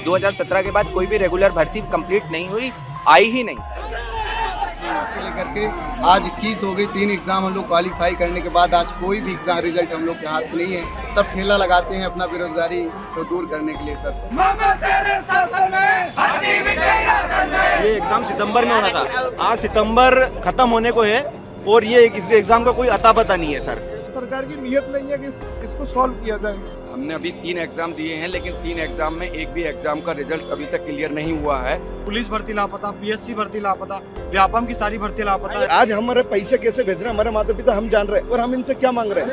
2017 के बाद कोई भी रेगुलर भर्ती कंप्लीट नहीं हुई, आई ही नहीं। से लेकर के आज 21 हो गई, 3 एग्जाम हम लोग क्वालिफाई करने के बाद आज कोई भी एग्जाम रिजल्ट हम लोग के हाथ में नहीं है। सब ठेला लगाते हैं अपना बेरोजगारी को दूर करने के लिए। सर ये एग्जाम सितंबर में होना था, आज सितंबर खत्म होने को है और ये इस एग्जाम का कोई अता पता नहीं है। सर सरकार की नीयत नहीं है कि इसको सॉल्व किया जाए। हमने अभी 3 एग्जाम दिए हैं, लेकिन 3 एग्जाम में एक भी एग्जाम का रिजल्ट अभी तक क्लियर नहीं हुआ है। पुलिस भर्ती लापता, पीएससी भर्ती लापता, व्यापम की सारी भर्ती लापता। आज हमारे पैसे कैसे भेज रहे हैं हमारे माता पिता हम जान रहे हैं, और हम इनसे क्या मांग रहे हैं।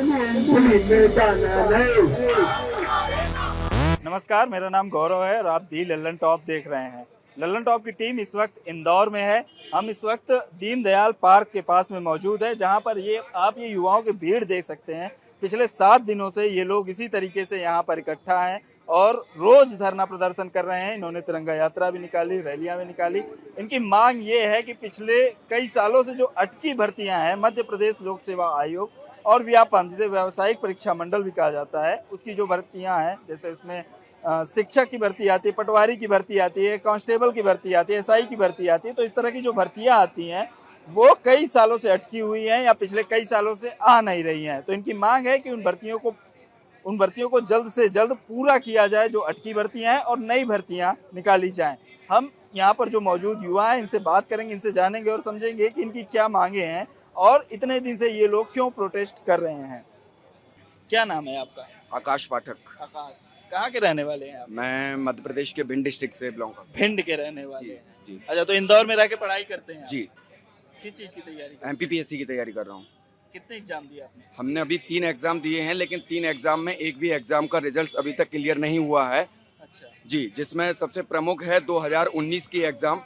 नमस्कार, मेरा नाम गौरव है और आप दी लल्लन टॉप देख रहे हैं। लल्लन टॉप की टीम इस वक्त इंदौर में है। हम इस वक्त दीनदयाल पार्क के पास में मौजूद है, जहां पर आप ये युवाओं की भीड़ देख सकते हैं। पिछले 7 दिनों से ये लोग इसी तरीके से यहाँ पर इकट्ठा हैं और रोज धरना प्रदर्शन कर रहे हैं। इन्होंने तिरंगा यात्रा भी निकाली, रैलियां भी निकाली। इनकी मांग ये है कि पिछले कई सालों से जो अटकी भर्तियां हैं, मध्य प्रदेश लोक सेवा आयोग और व्यापम, जिसे व्यावसायिक परीक्षा मंडल भी कहा जाता है, उसकी जो भर्तियां हैं, जैसे उसमें शिक्षक की भर्ती आती है, पटवारी की भर्ती आती है, कांस्टेबल की भर्ती आती है, एसआई की भर्ती आती है, तो इस तरह की जो भर्तियां आती हैं वो कई सालों से अटकी हुई हैं या पिछले कई सालों से आ नहीं रही हैं। तो इनकी मांग है कि उन भर्तियों को जल्द से जल्द पूरा किया जाए, जो अटकी भर्तियां हैं, और नई भर्तियां निकाली जाएं। हम यहाँ पर जो मौजूद युवा हैं इनसे बात करेंगे, इनसे जानेंगे और समझेंगे कि इनकी क्या मांगे हैं और इतने दिन से ये लोग क्यों प्रोटेस्ट कर रहे हैं। क्या नाम है आपका? आकाश पाठक। आकाश, कहाँ के रहने वाले हैं आप? मैं मध्य प्रदेश के भिंड डिस्ट्रिक्ट से बिलोंग करता हूँ। भिंड के रहने वाले हैं। जी। अच्छा, तो इंदौर में रह के पढ़ाई करते हैं आप? जी। किस चीज की तैयारी? MPPSC की तैयारी कर रहा हूँ। कितने एग्जाम दिए आपने? हमने अभी 3 एग्जाम दिए हैं, लेकिन 3 एग्जाम में एक भी एग्जाम का रिजल्ट अभी तक क्लियर नहीं हुआ है। अच्छा जी, जिसमें सबसे प्रमुख है 2019 की एग्जाम,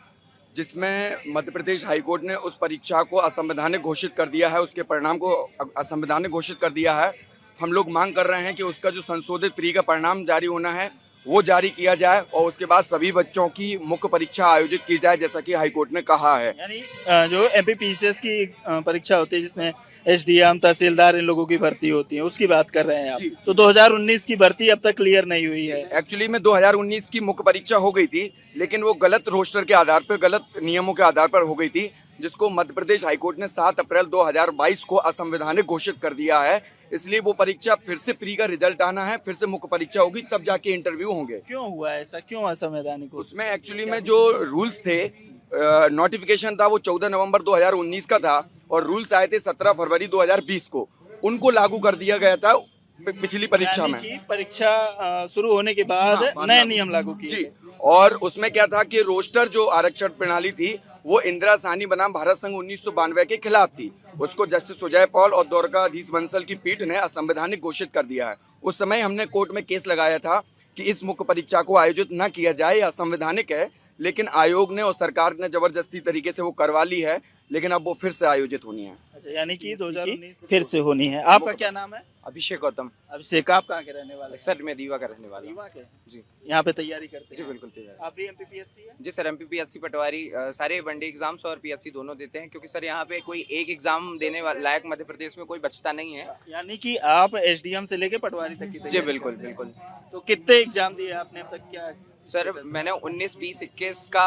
जिसमें मध्य प्रदेश हाईकोर्ट ने उस परीक्षा को असंवैधानिक घोषित कर दिया है, उसके परिणाम को असंवैधानिक घोषित कर दिया है। हम लोग मांग कर रहे हैं कि उसका जो संशोधित प्री का परिणाम जारी होना है वो जारी किया जाए और उसके बाद सभी बच्चों की मुख्य परीक्षा आयोजित की जाए, जैसा कि हाईकोर्ट ने कहा है। यानी जो MPPCS की परीक्षा होती है, जिसमें SDM, तहसीलदार, इन लोगों की भर्ती होती है, उसकी बात कर रहे हैं आप? तो 2019 की भर्ती अब तक क्लियर नहीं हुई है। एक्चुअली में 2019 की मुख्य परीक्षा हो गई थी, लेकिन वो गलत रोस्टर के आधार पर, गलत नियमों के आधार पर हो गई थी, जिसको मध्य प्रदेश हाईकोर्ट ने 7 अप्रैल 2022 को असंवैधानिक घोषित कर दिया है। इसलिए वो परीक्षा फिर से प्री का रिजल्ट आना है, फिर से मुख्य परीक्षा होगी, तब जाके इंटरव्यू होंगे। क्यों हुआ ऐसा, क्यों असंवैधानिक? उसमें एक्चुअली में जो रूल्स थे, नोटिफिकेशन था वो 14 नवंबर 2019 का था और रूल्स आए थे 17 फरवरी 2020 को, उनको लागू कर दिया गया था पिछली परीक्षा में। परीक्षा शुरू होने के बाद नए नियम लागू किए जी। और उसमें क्या था कि रोस्टर जो आरक्षण प्रणाली थी वो इंदिरा साहनी बनाम भारत संघ 1992 के खिलाफ थी। उसको जस्टिस सुजय पॉल और द्वारकाधीश बंसल की पीठ ने असंवैधानिक घोषित कर दिया है। उस समय हमने कोर्ट में केस लगाया था कि इस मुख्य परीक्षा को आयोजित न किया जाए, यह असंवैधानिक है, लेकिन आयोग ने और सरकार ने जबरदस्ती तरीके से वो करवा ली है, लेकिन अब वो फिर से आयोजित होनी है। अच्छा, यानी कि 2019 फिर से होनी है। आपका क्या नाम है? अभिषेक गौतम। अभिषेक, आप कहाँ के रहने वाले? सर मैं रीवा का रहने वाला हूँ। रीवा के? जी। यहाँ पे तैयारी करते हैं? जी बिल्कुल तैयार। आप भी MPPSC है? जी सर, MPPSC पटवारी सारे वनडे एग्जाम्स और PSC दोनों देते हैं, क्योंकि सर यहाँ पे कोई एक एग्जाम देने लायक मध्य प्रदेश में कोई बचता नहीं है। यानी कि आप SDM से लेके पटवारी तक की तैयारी? जी बिल्कुल बिल्कुल। तो कितने एग्जाम दिए आपने अब तक? क्या सर मैंने 19, 20, 21 का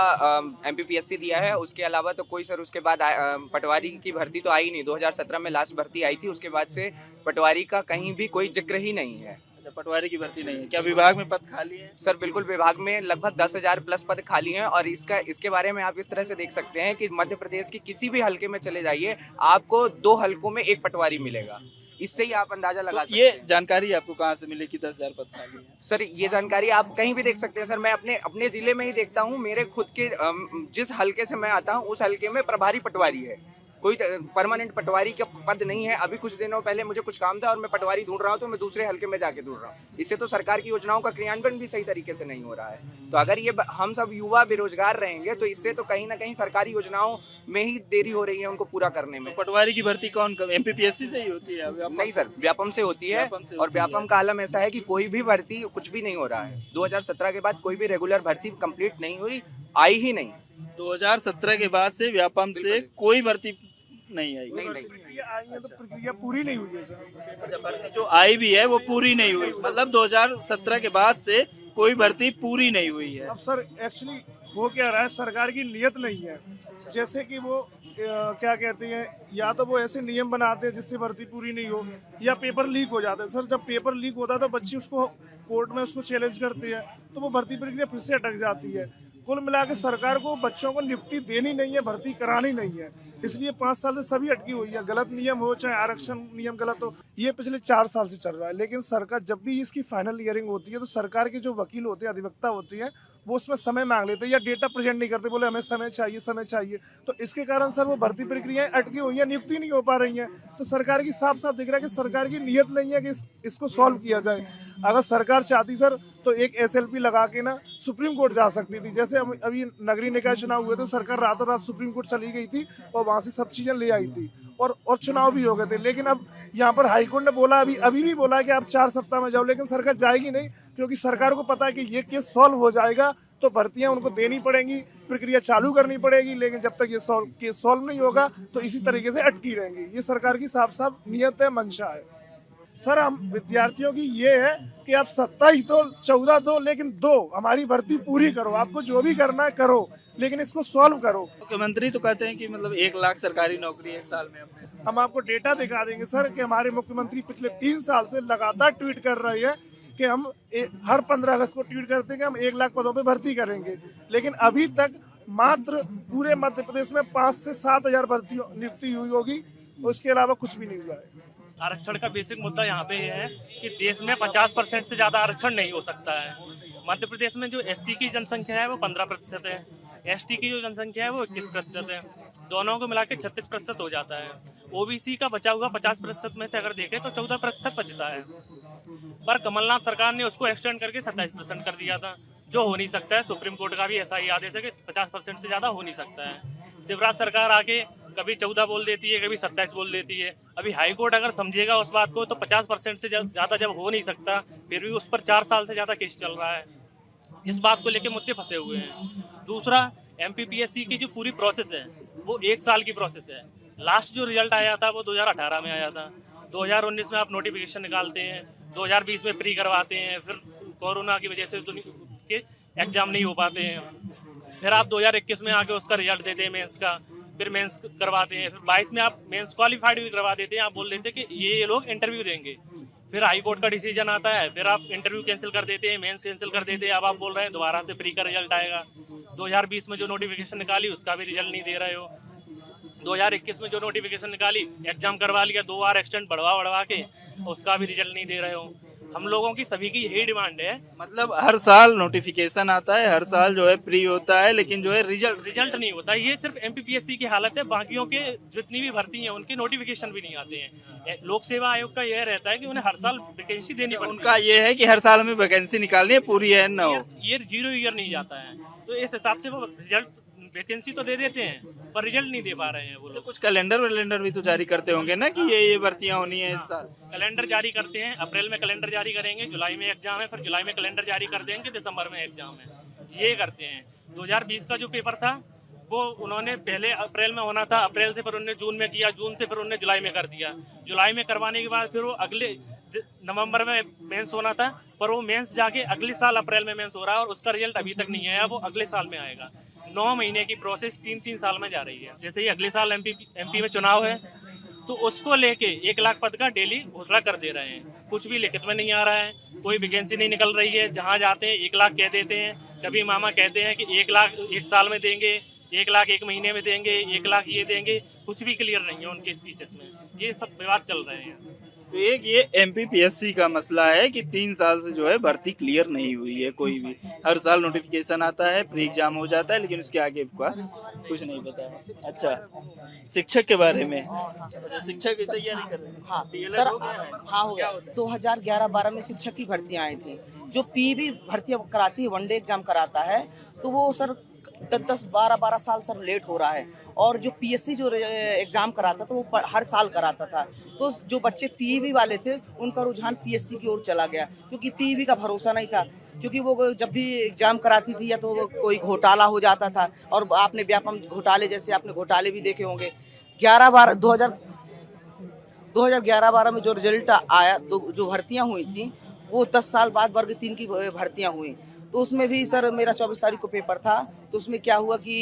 MPPSC दिया है, उसके अलावा तो कोई सर उसके बाद पटवारी की भर्ती तो आई नहीं। 2017 में लास्ट भर्ती आई थी, उसके बाद से पटवारी का कहीं भी कोई जिक्र ही नहीं है। अच्छा, पटवारी की भर्ती नहीं है। क्या विभाग में पद खाली है? सर बिल्कुल, विभाग में लगभग 10,000 प्लस पद खाली हैं और इसके बारे में आप इस तरह से देख सकते हैं कि मध्य प्रदेश की किसी भी हलके में चले जाइए, आपको 2 हलकों में 1 पटवारी मिलेगा। इससे ही आप अंदाजा लगा सकते हैं। ये जानकारी आपको कहाँ से मिली कि 10,000 पद खाली हैं? सर ये जानकारी आप कहीं भी देख सकते हैं। सर मैं अपने जिले में ही देखता हूँ, मेरे खुद के जिस हलके से मैं आता हूँ उस हलके में प्रभारी पटवारी है, कोई परमानेंट पटवारी का पद नहीं है। अभी कुछ दिनों पहले मुझे कुछ काम था और मैं पटवारी ढूंढ रहा हूँ, तो मैं दूसरे हलके में जाके ढूंढ रहा हूँ। इससे तो सरकार की योजनाओं का क्रियान्वयन भी सही तरीके से नहीं हो रहा है। तो अगर ये हम सब युवा बेरोजगार रहेंगे तो इससे तो कहीं ना कहीं सरकारी योजनाओं में ही देरी हो रही है उनको पूरा करने में। तो पटवारी की भर्ती कौन MPPSC से ही होती है? नहीं सर, व्यापम से होती है। और व्यापम का आलम ऐसा है कि कोई भी भर्ती कुछ भी नहीं हो रहा है। 2017 के बाद कोई भी रेगुलर भर्ती कंप्लीट नहीं हुई, आई ही नहीं। 2017 के बाद से व्यापम से कोई भर्ती नहीं आई? नहीं नहीं प्रक्रिया आई है तो प्रक्रिया पूरी नहीं हुई है सर। अच्छा, भर्ती जो आई भी है वो पूरी नहीं हुई, मतलब 2017 के बाद से कोई भर्ती पूरी नहीं हुई है। अब सर एक्चुअली हो क्या रहा है, सरकार की नियत नहीं है। जैसे कि वो क्या कहते हैं, या तो वो ऐसे नियम बनाते हैं जिससे भर्ती पूरी नहीं हो, या पेपर लीक हो जाता है। सर जब पेपर लीक होता है तो बच्चे उसको कोर्ट में उसको चैलेंज करते हैं, तो वो भर्ती प्रक्रिया फिर से अटक जाती है। कुल मिला के सरकार को बच्चों को नियुक्ति देनी नहीं है, भर्ती करानी नहीं है, इसलिए 5 साल से सभी अटकी हुई है। गलत नियम हो चाहे आरक्षण नियम गलत हो, ये पिछले 4 साल से चल रहा है। लेकिन सरकार जब भी इसकी फाइनल हियरिंग होती है तो सरकार के जो वकील होते हैं, अधिवक्ता होती है, वो उसमें समय मांग लेते हैं या डेटा प्रेजेंट नहीं करते, बोले हमें समय चाहिए समय चाहिए। तो इसके कारण सर वो भर्ती प्रक्रियाएं अटकी हुई हैं, नियुक्ति नहीं हो पा रही हैं। तो सरकार की साफ साफ दिख रहा है कि सरकार की नियत नहीं है कि इसको सॉल्व किया जाए। अगर सरकार चाहती सर तो एक SLP लगा के ना सुप्रीम कोर्ट जा सकती थी। जैसे अभी नगरीय निकाय चुनाव हुए तो सरकार रातों रात सुप्रीम कोर्ट चली गई थी और वहाँ से सब चीज़ें ले आई थी और चुनाव भी हो गए थे। लेकिन अब यहाँ पर हाईकोर्ट ने बोला, अभी भी बोला कि आप 4 सप्ताह में जाओ, लेकिन सरकार जाएगी नहीं, क्योंकि सरकार को पता है कि ये केस सॉल्व हो जाएगा तो भर्तियां उनको देनी पड़ेंगी, प्रक्रिया चालू करनी पड़ेगी। लेकिन जब तक ये केस सॉल्व नहीं होगा तो इसी तरीके से अटकी रहेंगी। ये सरकार की साफ साफ नियत है, मंशा है। सर हम विद्यार्थियों की ये है कि आप 27 दो, 14 दो, लेकिन दो हमारी भर्ती पूरी करो। आपको जो भी करना है करो, लेकिन इसको सॉल्व करो। मुख्यमंत्री तो कहते हैं कि मतलब 1 लाख सरकारी नौकरी 1 साल में। हम आपको डेटा दिखा देंगे सर कि हमारे मुख्यमंत्री पिछले 3 साल से लगातार ट्वीट कर रहे हैं कि हम हर 15 अगस्त को ट्वीट करते हैं कि हम 1 लाख पदों पे भर्ती करेंगे। लेकिन अभी तक मात्र पूरे मध्य प्रदेश में 5 से 7 हजार भर्ती नियुक्ति हुई होगी, उसके अलावा कुछ भी नहीं हुआ है। आरक्षण का बेसिक मुद्दा यहाँ पे है कि देश में 50% से ज़्यादा आरक्षण नहीं हो सकता है। मध्य प्रदेश में जो SC की जनसंख्या है वो 15% है, ST की जो जनसंख्या है वो 21% है, दोनों को मिला के 36% हो जाता है। OBC का बचा हुआ 50% में से अगर देखें तो 14% बचता है। पर कमलनाथ सरकार ने उसको एक्सटेंड करके 27% कर दिया था, जो हो नहीं सकता है। सुप्रीम कोर्ट का भी ऐसा ही आदेश है कि 50% से ज़्यादा हो नहीं सकता है। शिवराज सरकार आके कभी 14 बोल देती है, कभी 27 बोल देती है। अभी हाई कोर्ट अगर समझेगा उस बात को तो 50% से ज़्यादा जब हो नहीं सकता, फिर भी उस पर 4 साल से ज़्यादा केस चल रहा है। इस बात को लेकर मुद्दे फंसे हुए हैं। दूसरा, MPPSC की जो पूरी प्रोसेस है वो 1 साल की प्रोसेस है। लास्ट जो रिजल्ट आया था वो 2018 में आया था। 2019 में आप नोटिफिकेशन निकालते हैं, 2020 में प्री करवाते हैं, फिर कोरोना की वजह से के एग्जाम नहीं हो पाते हैं, फिर आप 2021 में आके उसका रिजल्ट देते हैं मेंस का, फिर मेंस करवाते हैं, फिर 22 में आप मेंस क्वालिफाइड भी करवा देते हैं। आप बोल देते हैं कि ये लोग इंटरव्यू देंगे, फिर हाई कोर्ट का डिसीजन आता है, फिर आप इंटरव्यू कैंसिल कर देते हैं, मेंस कैंसिल कर देते हैं। अब आप बोल रहे हैं दोबारा से प्री का रिजल्ट आएगा। 2020 में जो नोटिफिकेशन निकाली उसका भी रिजल्ट नहीं दे रहे हो। 2021 में जो नोटिफिकेशन निकाली, एग्जाम करवा लिया, 2 बार एक्सटेंड बढ़वा के, उसका भी रिजल्ट नहीं दे रहे हो। हम लोगों की सभी की यही डिमांड है। मतलब हर साल नोटिफिकेशन आता है, हर साल जो है प्री होता है, लेकिन जो है रिजल्ट नहीं होता। ये सिर्फ MPPSC की हालत है, बाकियों के जितनी भी भर्ती हैं उनके नोटिफिकेशन भी नहीं आते हैं। लोक सेवा आयोग का यह रहता है कि उन्हें हर साल वैकेंसी देनी पड़ती है। उनका ये है कि हर साल हमें वैकेंसी निकालनी है, पूरी है ना हो। ये 0 ईयर नहीं जाता है, तो इस हिसाब से वो रिजल्ट वैकेंसी तो दे देते हैं पर रिजल्ट नहीं दे पा रहे हैं वो लोग। तो कुछ कैलेंडर भी तो जारी करते होंगे ना कि ये भर्तियां होनी है इस साल। कैलेंडर जारी करते हैं, अप्रैल में कैलेंडर जारी करेंगे, जुलाई में एग्जाम है, फिर जुलाई में कैलेंडर जारी कर देंगे, दिसंबर में एग्जाम है। ये करते हैं। 2020 का जो पेपर था वो उन्होंने पहले अप्रैल में होना था, अप्रैल से फिर उन्होंने जून में किया, जून से फिर उन्होंने जुलाई में कर दिया। जुलाई में करवाने के बाद फिर वो अगले नवंबर में मेंस होना था, पर वो मेंस जाके अगले साल अप्रैल में मेंस हो रहा है और उसका रिजल्ट अभी तक नहीं आया, वो अगले साल में आएगा। 9 महीने की प्रोसेस 3-3 साल में जा रही है। जैसे ही अगले साल MP में चुनाव है तो उसको लेके 1 लाख पद का डेली घोषणा कर दे रहे हैं। कुछ भी लिखित में नहीं आ रहा है, कोई वैकेंसी नहीं निकल रही है। जहाँ जाते हैं 1 लाख कह देते हैं, कभी मामा कहते हैं कि 1 लाख 1 साल में देंगे, 1 लाख 1 महीने में देंगे, 1 लाख ये देंगे। कुछ भी क्लियर नहीं है उनके स्पीचेस में, ये सब विवाद चल रहे हैं। तो एक ये MPPSC का मसला है कि 3 साल से जो है भर्ती क्लियर नहीं हुई है कोई भी। हर साल नोटिफिकेशन आता है, प्री एग्जाम हो जाता है, लेकिन उसके आगे का कुछ नहीं पता है। अच्छा, शिक्षक के बारे में, शिक्षक की तैयारी कर रहे हैं? हाँ सर, हाँ हो गया। 2011-12 में शिक्षक की भर्तियाँ आई थी। जो PEB भर्तियाँ कराती है, वनडे एग्जाम कराता है, तो वो सर 10-12 साल सर लेट हो रहा है। और जो PSC जो एग्ज़ाम कराता था वो हर साल कराता था। तो जो बच्चे PEB वाले थे उनका रुझान PSC की ओर चला गया, क्योंकि PEB का भरोसा नहीं था। क्योंकि वो जब भी एग्ज़ाम कराती थी या तो कोई घोटाला हो जाता था, और आपने व्यापम घोटाले जैसे आपने घोटाले भी देखे होंगे। 2011-12 में जो रिजल्ट आया, तो जो भर्तियां हुई थी वो 10 साल बाद वर्ग 3 की भर्तियां हुई। तो उसमें भी सर मेरा 24 तारीख को पेपर था, तो उसमें क्या हुआ कि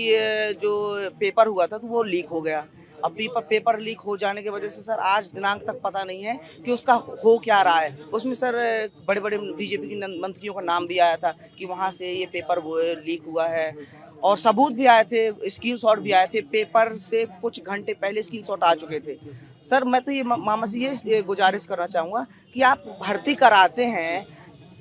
जो पेपर हुआ था तो वो लीक हो गया। अब पेपर लीक हो जाने की वजह से सर आज दिनांक तक पता नहीं है कि उसका हो क्या रहा है। उसमें सर बड़े बड़े बीजेपी के मंत्रियों का नाम भी आया था कि वहाँ से ये पेपर लीक हुआ है, और सबूत भी आए थे, स्क्रीनशॉट भी आए थे। पेपर से कुछ घंटे पहले स्क्रीनशॉट आ चुके थे। सर मैं तो ये मामा से ये गुजारिश करना चाहूँगा कि आप भर्ती कराते हैं,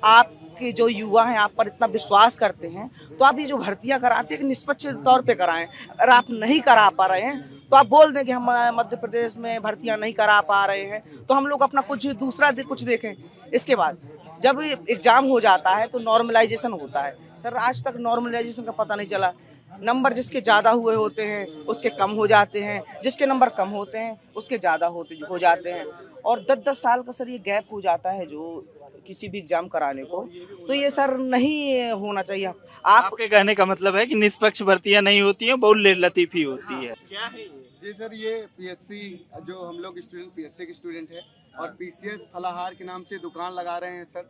आपके जो युवा हैं आप पर इतना विश्वास करते हैं, तो आप ये जो भर्तियां कराते हैं निष्पक्ष तौर पे कराएं। अगर आप नहीं करा पा रहे हैं तो आप बोल दें कि हम मध्य प्रदेश में भर्तियां नहीं करा पा रहे हैं, तो हम लोग अपना कुछ दूसरा कुछ देखें। इसके बाद जब एग्ज़ाम हो जाता है तो नॉर्मलाइजेशन होता है। सर आज तक नॉर्मलाइजेशन का पता नहीं चला। नंबर जिसके ज़्यादा हुए होते हैं उसके कम हो जाते हैं, जिसके नंबर कम होते हैं उसके ज़्यादा हो जाते हैं, और 10-10 साल का सर ये गैप हो जाता है जो किसी भी एग्जाम कराने को। तो ये सर नहीं होना चाहिए। आपके कहने का मतलब है कि निष्पक्ष भर्तियां नहीं होती हैं, बहुत लतीफी होती है। क्या है जी सर, ये पीएससी जो हम लोग स्टूडेंट पीएससी के स्टूडेंट है और पीसीएस फलाहार के नाम से दुकान लगा रहे हैं सर,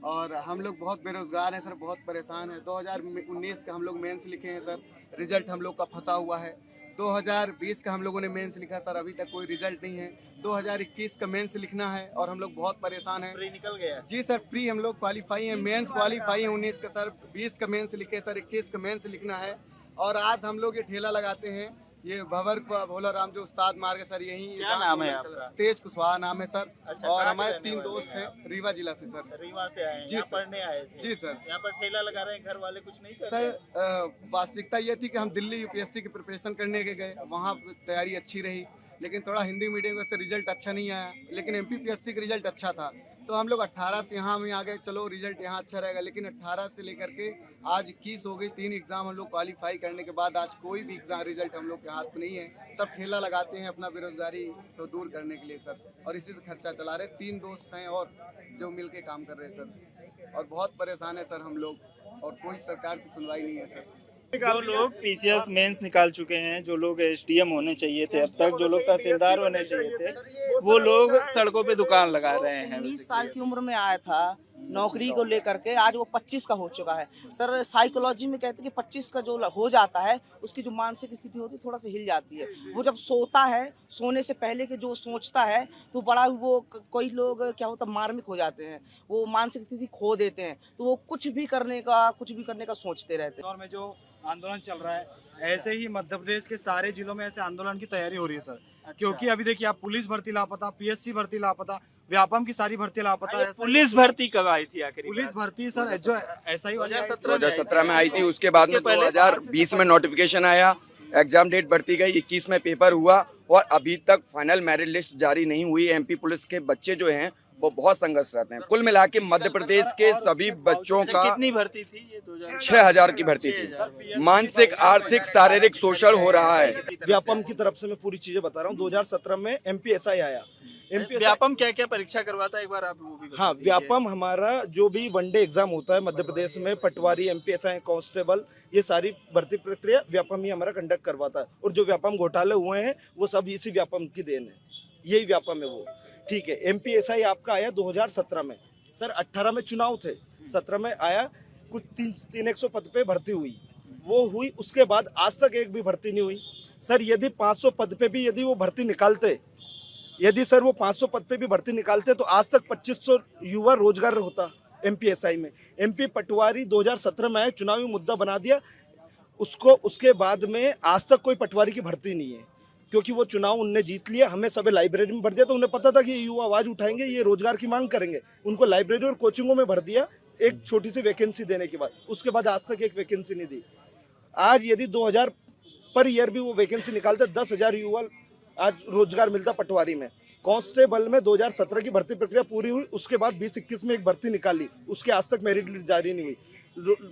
और हम लोग बहुत बेरोजगार हैं सर, बहुत परेशान हैं। 2019 का हम लोग मेंस लिखे हैं सर, रिजल्ट हम लोग का फंसा हुआ है। 2020 का हम लोगों ने मेंस लिखा सर, अभी तक कोई रिजल्ट नहीं है। 2021 का मेंस लिखना है और हम लोग बहुत परेशान हैं। प्री निकल गया जी सर, प्री हम लोग क्वालिफाई हैं, मेंस क्वालिफाई हैं 19 का सर, 20 का मेंस लिखे सर, 21 का मेंस लिखना है। और आज हम लोग ये ठेला लगाते हैं, ये भवर भोला राम जो उस्ताद मार्ग सर, यही क्या नाम है आपका? तेज कुशवाहा नाम है सर। अच्छा, और कहाँ हमारे के 3 रहने दोस्त वाले हैं रीवा जिला से सर। रीवा से आए हैं, जी यहाँ सर। पढ़ने आए थे। जी सर। यहाँ पर ठेला लगा रहे हैं, घर वाले कुछ नहीं करते? सर वास्तविकता ये थी कि हम दिल्ली यूपीएससी की प्रिपरेशन करने के गए, वहाँ तैयारी अच्छी रही, लेकिन थोड़ा हिंदी मीडियम का रिजल्ट अच्छा नहीं आया, लेकिन एमपीपीएससी का रिजल्ट अच्छा था। तो हम लोग 18 से यहाँ में आ गए, चलो रिजल्ट यहाँ अच्छा रहेगा, लेकिन 18 से लेकर के आज 21 हो गई। 3 एग्ज़ाम हम लोग क्वालिफाई करने के बाद आज कोई भी एग्ज़ाम रिजल्ट हम लोग के हाथ में नहीं है। सब ठेला लगाते हैं अपना बेरोजगारी को दूर करने के लिए सर, और इसी से खर्चा चला रहे। 3 दोस्त हैं और जो मिल के काम कर रहे हैं सर, और बहुत परेशान है सर हम लोग, और कोई सरकार की सुनवाई नहीं है सर। जो लोग पीसीएस मेंस निकाल चुके हैं, जो लोग एसडीएम होने चाहिए थे अब तक, जो लोग तहसीलदार होने चाहिए थे, वो लोग सड़कों पे दुकान लगा रहे हैं। 19 साल की उम्र में आया था नौकरी को लेकर के, आज वो 25 का हो चुका है। सर साइकोलॉजी में कहते हैं कि 25 का जो हो जाता है उसकी जो मानसिक स्थिति होती है थोड़ा सा हिल जाती है। वो जब सोता है, सोने से पहले के जो सोचता है तो बड़ा वो कोई लोग क्या होता है मार्मिक हो जाते हैं, वो मानसिक स्थिति खो देते हैं, तो वो कुछ भी करने का सोचते रहते हैं। दौर में जो आंदोलन चल रहा है, ऐसे ही मध्य प्रदेश के सारे जिलों में ऐसे आंदोलन की तैयारी हो रही है सर। क्योंकि अभी देखिए आप पुलिस भर्ती लापता, पीएससी भर्ती लापता, व्यापम की सारी भर्ती लापता है। पुलिस भर्ती कब आई थी आखिर? पुलिस भर्ती सर जो ऐसा ही 2017 में आई थी, उसके बाद में 2020 में नोटिफिकेशन आया, एग्जाम डेट बढ़ती गई, 21 में पेपर हुआ और अभी तक फाइनल मेरिट लिस्ट जारी नहीं हुई। एमपी पुलिस के बच्चे जो हैं वो बहुत संघर्ष रहते हैं। कुल मिला के मध्य प्रदेश के सभी बच्चों का कितनी भर्ती थी? ये 6000 की भर्ती थी। मानसिक, आर्थिक, शारीरिक शोषण हो रहा है। व्यापम की तरफ से मैं पूरी चीजें बता रहा हूँ। 2017 में एमपीएसआई आया। व्यापम क्या क्या परीक्षा करवाता है, एक बार आप वो भी हाँ, व्यापम हमारा जो भी वनडे एग्जाम होता है मध्य प्रदेश में, पटवारी, एमपीएसआई, कांस्टेबल, ये सारी भर्ती प्रक्रिया व्यापम ही हमारा कंडक्ट करवाता है। और जो व्यापम घोटाले हुए हैं वो सब इसी व्यापम की देन है, यही व्यापम है वो। ठीक है, एमपीएसआई आपका आया 2017 में सर। 18 में चुनाव थे, 17 में आया, कुछ 300 पद पे भर्ती हुई, वो हुई। उसके बाद आज तक एक भी भर्ती नहीं हुई सर। यदि 500 पद पे भी यदि वो भर्ती निकालते, यदि सर वो 500 पद पे भी भर्ती निकालते तो आज तक 2500 युवा रोजगार होता एमपीएसआई में। एमपी पटवारी 2017 में आया, चुनावी मुद्दा बना दिया उसको। उसके बाद में आज तक कोई पटवारी की भर्ती नहीं है, क्योंकि वो चुनाव उनने जीत लिया। हमें सभी लाइब्रेरी में भर दिया, तो उन्हें पता था कि ये युवा आवाज़ उठाएंगे, ये रोजगार की मांग करेंगे। उनको लाइब्रेरी और कोचिंगों में भर दिया एक छोटी सी वैकेंसी देने के बाद। उसके बाद आज तक एक वैकेंसी नहीं दी। आज यदि 2000 पर ईयर भी वो वैकेंसी निकालते, 10,000 युवा आज रोजगार मिलता पटवारी में। कांस्टेबल में 2017 की भर्ती प्रक्रिया पूरी हुई, उसके बाद 2021 में एक भर्ती निकाली, उसके आज तक मेरिट लिस्ट जारी नहीं हुई।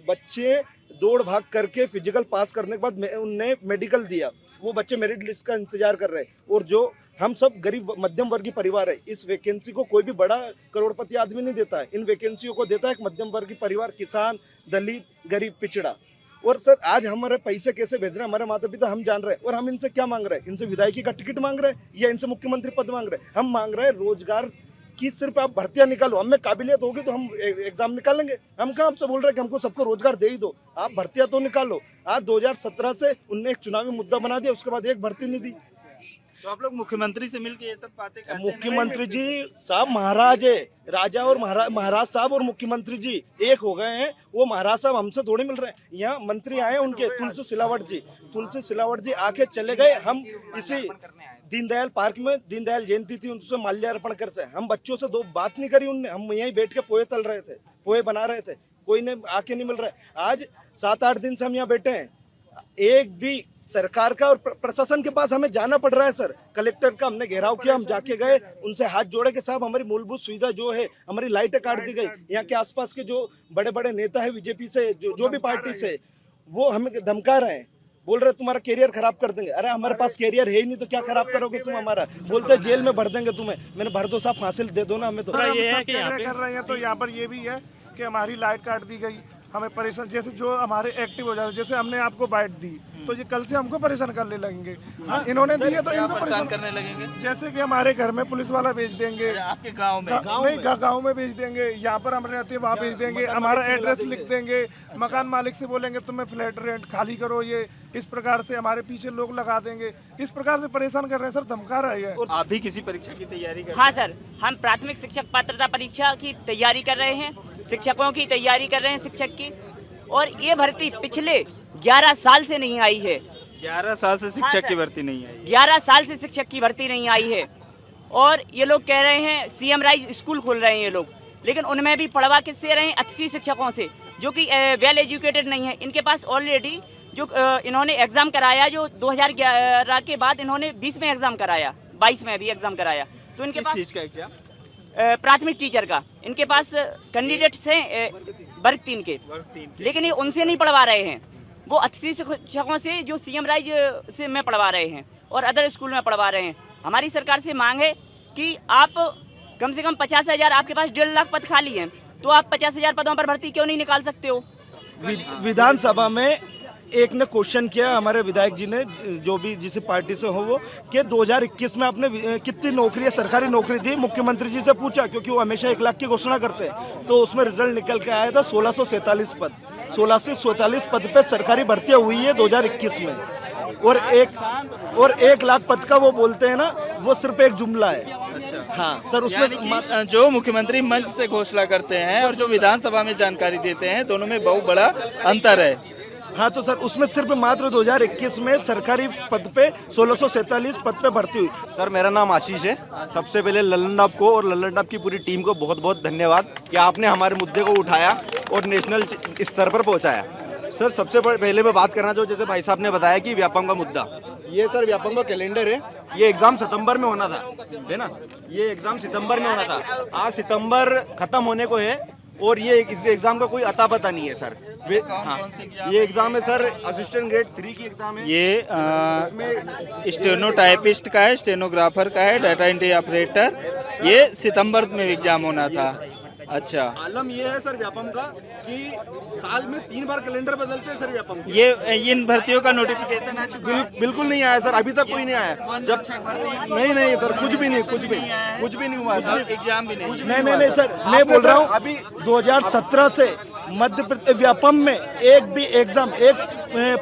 बच्चे दौड़ भाग करके फिजिकल पास करने के बाद उन्हें मेडिकल दिया, वो बच्चे मेरिट लिस्ट का इंतजार कर रहे हैं। और जो हम सब गरीब मध्यम वर्गीय परिवार है, इस वैकेंसी को कोई भी बड़ा करोड़पति आदमी नहीं देता है, इन वैकेंसियों को देता है एक मध्यम वर्गीय परिवार, किसान, दलित, गरीब, पिछड़ा। और सर आज हमारे पैसे कैसे भेज रहे हैं हमारे माता पिता हम जान रहे हैं, और हम इनसे क्या मांग रहे हैं? इनसे विधायकी का टिकट मांग रहे हैं या इनसे मुख्यमंत्री पद मांग रहे हैं? हम मांग रहे हैं रोजगार की, सिर्फ आप भर्तियां निकालो, हमें काबिलियत होगी तो हम एग्जाम निकालेंगे। हम कहाँ आपसे बोल रहे हैं कि हमको सबको रोजगार दे ही दो, आप भर्तियां तो निकालो। आज 2017 से उनने एक चुनावी मुद्दा बना दिया, उसके बाद एक भर्ती नहीं दी। तो आप लोग मुख्यमंत्री से मिलकर ये सब बातें करते हैं? मुख्यमंत्री जी साहब महाराज है, राजा और महाराज साहब और मुख्यमंत्री जी एक हो गए हैं। वो महाराज साहब हमसे थोड़े मिल रहे हैं। यहाँ मंत्री आए उनके, तुलसी सिलावट जी आके चले गए। हम इसी दीनदयाल पार्क में दीनदयाल जयंती थी, उनसे माल्यार्पण कर से हम बच्चों से दो बात नहीं करी उनने। हम यहीं बैठ के पोहे तल रहे थे, पोहे बना रहे थे, कोई ने आके नहीं मिल रहा है। आज 7-8 दिन से हम यहाँ बैठे हैं, एक भी सरकार का और प्रशासन के पास हमें जाना पड़ रहा है। सर कलेक्टर का हमने घेराव किया, हम जाके गए, उनसे हाथ जोड़े कि साहब हमारी मूलभूत सुविधा जो है, हमारी लाइटें काट दी गई। यहाँ के आसपास के जो बड़े बड़े नेता है बीजेपी से, जो भी पार्टी से, वो हमें धमका रहे हैं, बोल रहे तुम्हारा कैरियर खराब कर देंगे। अरे हमारे पास कैरियर है ही नहीं तो क्या खराब करोगे तुम हमारा? बोलते जेल में भर देंगे तुम्हें। मैंने भर दो साहब, फांसी दे दो ना हमें। तो ये है कि कर रहे हैं, तो यहाँ पर ये भी है कि हमारी लाइट काट दी गई, हमें परेशान, जैसे जो हमारे एक्टिव हो जाते, जैसे हमने आपको बाइट दी तो ये कल से हमको परेशान करने लगेंगे। हाँ, इन्होंने दी है तो इनको परेशान करने लगेंगे। जैसे कि हमारे घर में पुलिस वाला भेज देंगे, आपके गांव में गाँव में भेज देंगे, यहाँ पर हम रहते हैं वहाँ भेज देंगे, हमारा एड्रेस लिख देंगे, मकान मालिक से बोलेंगे तुम्हें फ्लैट रेंट खाली करो, ये इस प्रकार से हमारे पीछे लोग लगा देंगे। इस प्रकार से परेशान कर रहे हैं सर, धमका रहे हैं। आप भी किसी परीक्षा की तैयारी कर? हाँ सर, हम प्राथमिक शिक्षक पात्रता परीक्षा की तैयारी कर रहे हैं, शिक्षकों की तैयारी कर रहे हैं, शिक्षक की। और ये भर्ती पिछले 11 साल से नहीं आई है। 11 साल से शिक्षक की भर्ती नहीं आई? 11 साल से शिक्षक की भर्ती नहीं आई है। और ये लोग कह रहे हैं सीएम राइज स्कूल खोल रहे हैं ये लोग, लेकिन उनमें भी पढ़वा किससे रहे हैं? अतिथि शिक्षकों से, जो कि वेल एजुकेटेड नहीं है। इनके पास ऑलरेडी जो इन्होंने एग्ज़ाम कराया, जो 2011 के बाद इन्होंने 20 में एग्ज़ाम कराया, 22 में भी एग्ज़ाम कराया। तो इनके पास चीज़ का एग्जाम? प्राथमिक टीचर का इनके पास कैंडिडेट्स हैं वर्ग 3 के, लेकिन ये उनसे नहीं पढ़वा रहे हैं। वो अतिथि शिक्षकों से, जो सीएम राइज से में पढ़वा रहे हैं और अदर स्कूल में पढ़वा रहे हैं। हमारी सरकार से मांग है कि आप कम से कम 50,000, आपके पास 1.5 लाख पद खाली हैं, तो आप 50,000 पदों पर भर्ती क्यों नहीं निकाल सकते हो? विधानसभा में एक ने क्वेश्चन किया हमारे विधायक जी ने, जो भी जिस पार्टी से हो वो, कि 2021 में आपने कितनी नौकरी, सरकारी नौकरी दी? मुख्यमंत्री जी से पूछा, क्योंकि वो हमेशा 1 लाख की घोषणा करते हैं। तो उसमें रिजल्ट निकल के आया था 1647 पद। 1647 पद पे सरकारी भर्तियां हुई है 2021 में। और 1 लाख पद का वो बोलते हैं ना, वो सिर्फ एक जुमला है। अच्छा हाँ सर, उसमें जो मुख्यमंत्री मंच से घोषणा करते हैं और जो विधानसभा में जानकारी देते हैं, दोनों में बहुत बड़ा अंतर है। हाँ तो सर, उसमें सिर्फ मात्र 2021 में सरकारी पद पे 1647 पद पे भर्ती हुई। सर मेरा नाम आशीष है। सबसे पहले लल्लन टॉप को और लल्लन टॉप की पूरी टीम को बहुत बहुत धन्यवाद कि आपने हमारे मुद्दे को उठाया और नेशनल स्तर पर पहुंचाया। सर सबसे पहले मैं बात करना चाहूँ, जैसे भाई साहब ने बताया कि व्यापम का मुद्दा, ये सर व्यापम का कैलेंडर है। ये एग्जाम सितंबर में होना था, है ना? ये एग्जाम सितंबर में होना था। आज सितंबर खत्म होने को है और ये इस एग्जाम का कोई अता पता नहीं है सर। हाँ, ये एग्जाम है सर असिस्टेंट ग्रेड 3 की एग्जाम है। ये स्टेनोटाइपिस्ट का है, स्टेनोग्राफर का है, डाटा एंट्री ऑपरेटर। ये सितंबर में एग्जाम होना था। अच्छा, आलम ये है सर व्यापम का कि साल में 3 बार कैलेंडर बदलते हैं सर व्यापम। ये इन भर्तियों का नोटिफिकेशन आ चुका है? बिल्कुल नहीं आया सर, अभी तक कोई नहीं आया। जब नहीं सर, कुछ भी नहीं हुआ है सर। एग्जाम भी नहीं सर, मैं बोल रहा हूँ अभी 2017 से मध्य प्रदेश व्यापम में एक भी एग्जाम, एक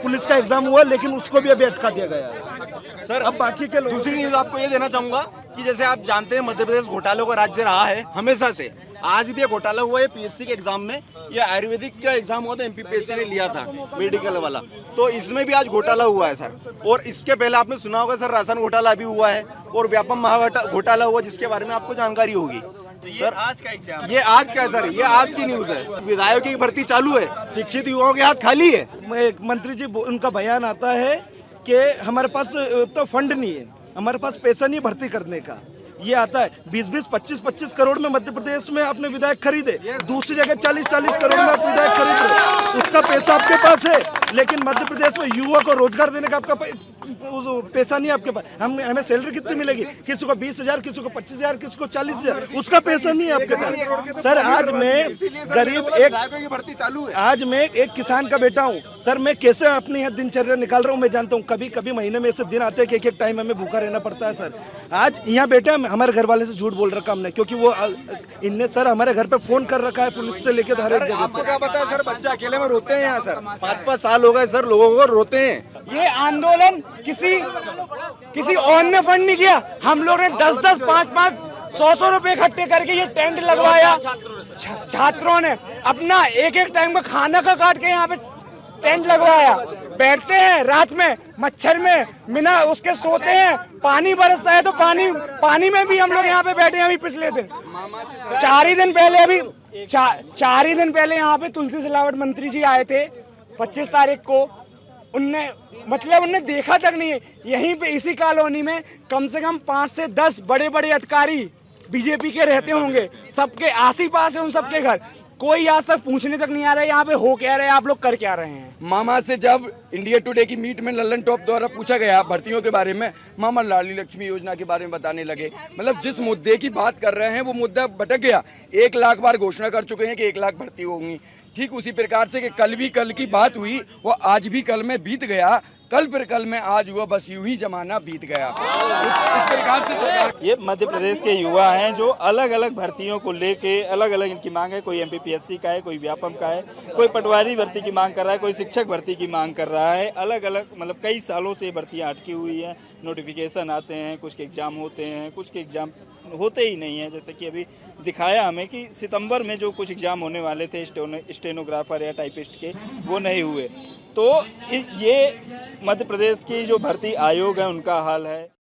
पुलिस का एग्जाम हुआ, लेकिन उसको भी अभी अटका दिया गया सर। अब बाकी के दूसरी न्यूज आपको ये देना चाहूंगा कि जैसे आप जानते हैं मध्य प्रदेश घोटालों का राज्य रहा है हमेशा से। आज भी ये घोटाला हुआ है पीएससी के एग्जाम में। ये आयुर्वेदिक का एग्जाम हुआ था, एमपीपीएससी ने लिया था मेडिकल वाला, तो इसमें भी आज घोटाला हुआ है सर। और इसके पहले आपने सुना होगा सर राशन घोटाला भी हुआ है और व्यापम घोटाला हुआ, जिसके बारे में आपको जानकारी होगी। सर आज का एग्जाम, ये आज का है सर, ये आज की न्यूज है। विधायकों की भर्ती चालू है, शिक्षित युवाओं के हाथ खाली है। मंत्री जी उनका बयान आता है कि हमारे पास तो फंड नहीं है, हमारे पास पैसा नहीं भर्ती करने का। ये आता है 20-20, 25-25 करोड़ में मध्य प्रदेश में आपने विधायक खरीदे, दूसरी जगह 40-40 करोड़ में आप विधायक खरीद रहे, उसका पैसा आपके पास है। लेकिन मध्य प्रदेश में युवा को रोजगार देने का आपका पैसा नहीं है आपके पास। हमें सैलरी कितनी मिलेगी? किसी को 20,000, किसी को 25,000, किसी को 40,000, उसका पैसा नहीं है आपके पास। सर आज मैं गरीब भर्ती चालू है, आज मैं एक किसान का बेटा हूँ सर, मैं कैसे अपनी दिनचर्या निकाल रहा हूँ मैं जानता हूँ। कभी कभी महीने में ऐसे दिन आते हैं कि एक टाइम हमें भूखा रहना पड़ता है सर। आज यहाँ बेटे हमारे घर वाले से झूठ बोल रखा हमने, क्योंकि वो इनने सर हमारे घर पे फोन कर रखा है पुलिस से लेकर हर एक जगह। आपको क्या पता है सर, बच्चा अकेले में रोते हैं यहाँ सर, 5-5 साल हो गए सर, लोगों को रोते हैं। ये आंदोलन किसी और ने फंड नहीं किया, हम लोग ने 10-10, 5-5, 100-100 रुपए इकट्ठे करके ये टेंट लगवाया। छात्रों ने अपना एक टाइम का खाना का काट के यहाँ पे टेंट लगवाया, बैठते हैं रात में मच्छर में बिना उसके सोते हैं। पानी बरसता है तो पानी में भी हम लोग यहाँ पे बैठे हैं। अभी पिछले दिन 4 ही दिन पहले यहाँ पे तुलसी सिलावट मंत्री जी आए थे 25 तारीख को। उनने देखा तक नहीं है। यहीं पे इसी कॉलोनी में कम से कम 5 से 10 बड़े बड़े अधिकारी बीजेपी के रहते होंगे, सबके आस ही पास है उन सबके घर। कोई आज तक पूछने तक नहीं आ रहा है यहाँ पे हो क्या रहा है, आप लोग कर क्या रहे हैं। मामा से जब इंडिया टुडे की मीट में लल्लन टॉप द्वारा पूछा गया भर्तियों के बारे में, मामा लाडली लक्ष्मी योजना के बारे में बताने लगे। मतलब जिस मुद्दे की बात कर रहे हैं वो मुद्दा भटक गया। 1 लाख बार घोषणा कर चुके हैं कि 1 लाख भर्ती होंगी। ठीक उसी प्रकार से कि कल की बात हुई वो आज भी कल में बीत गया, कल में आज हुआ, बस यूं ही जमाना बीत गया। इस प्रकार से ये मध्य प्रदेश के युवा हैं जो अलग अलग भर्तियों को लेके अलग अलग इनकी मांग है। कोई MPPSC का है, कोई व्यापम का है, कोई पटवारी भर्ती की मांग कर रहा है, कोई शिक्षक भर्ती की मांग कर रहा है। अलग अलग मतलब कई सालों से भर्तियाँ अटकी हुई हैं। नोटिफिकेशन आते हैं, कुछ के एग्ज़ाम होते हैं, कुछ के एग्ज़ाम होते ही नहीं है। जैसे कि अभी दिखाया हमें कि सितंबर में जो कुछ एग्ज़ाम होने वाले थे स्टेनोग्राफर या टाइपिस्ट के, वो नहीं हुए। तो ये मध्य प्रदेश की जो भर्ती आयोग है उनका हाल है।